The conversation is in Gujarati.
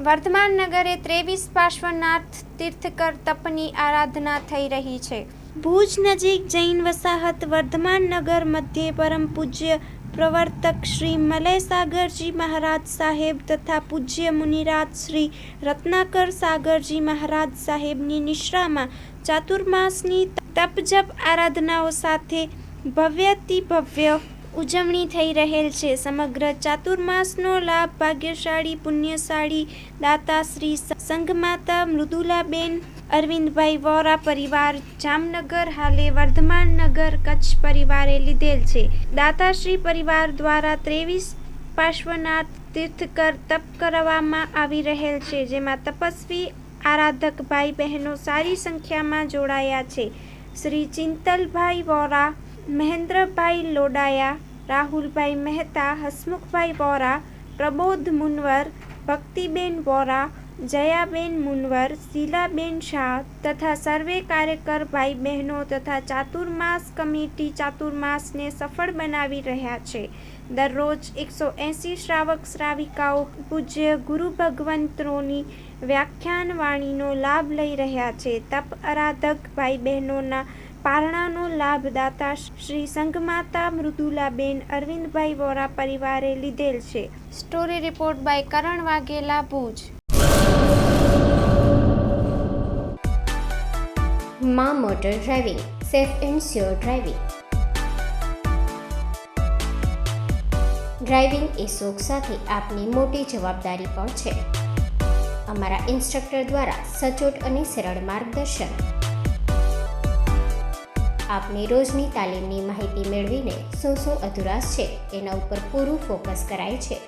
વર્ધમાન નગરે 23 પાર્શ્વનાથ તીર્થકર તપની આરાધના થઈ રહી છે. ભુજ નજીક જૈન વસાહત વર્ધમાન નગર મધ્યે પરમ પૂજ્ય પ્રવર્તક શ્રી મલય સાગરજી મહારાજ સાહેબ તથા પૂજ્ય મુનિરાજ શ્રી રત્નાકર સાગરજી મહારાજ સાહેબની નિશ્રામાં ચાતુર્માસની તપજપ આરાધનાઓ સાથે ભવ્યાતિભવ્ય ઉજવણી થઈ રહેલ છે. સમગ્ર ચાતુર્માસનો લાભ ભાગ્યશાળી પુણ્યશાળી દાતા શ્રી સંઘમાતા મૃદુલાબેન અરવિંદભાઈ વોરા પરિવાર જામનગર હાલે વર્ધમાન નગર કચ્છ પરિવારે લીધેલ છે. દાતાશ્રી પરિવાર દ્વારા 23 પાર્શ્વનાથ તીર્થકર તપ કરવામાં આવી રહેલ છે, જેમાં તપસ્વી આરાધક ભાઈ બહેનો સારી સંખ્યામાં જોડાયા છે. શ્રી ચિંતલભાઈ વોરા, મહેન્દ્રભાઈ લોડાયા, રાહુલભાઈ મહેતા, હસમુખભાઈ વોરા, પ્રબોધ મુનવર, ભક્તિબેન વોરા, જયાબેન મુનવર, શીલાબેન શાહ તથા સર્વે કાર્યકર ભાઈ બહેનો તથા ચાતુર્માસ કમિટી ચાતુર્માસને સફળ બનાવી રહ્યા છે. દરરોજ 180 શ્રાવક શ્રાવિકાઓ પૂજ્ય ગુરુ ભગવંતોની વ્યાખ્યાન વાણીનો લાભ લઈ રહ્યા છે. તપ આરાધક ભાઈ બહેનોના પારણાનો લાભ દાતા શ્રી સંઘમાતા મૃદુલાબેન અરવિંદભાઈ વોરા પરિવારે લીધેલ છે. Story report by Karan Vaghela, Bhuj. માં motor driving, safe and sure driving. Driving એ શોખ સાથે આપની મોટી જવાબદારી પણ છે. અમારા ઇન્સ્ટ્રક્ટર દ્વારા સચોટ અને સરળ માર્ગદર્શન. આપની રોજની તાલીમની માહિતી મેળવીને શું અધુરાશ છે એના ઉપર પૂરું ફોકસ કરાય છે.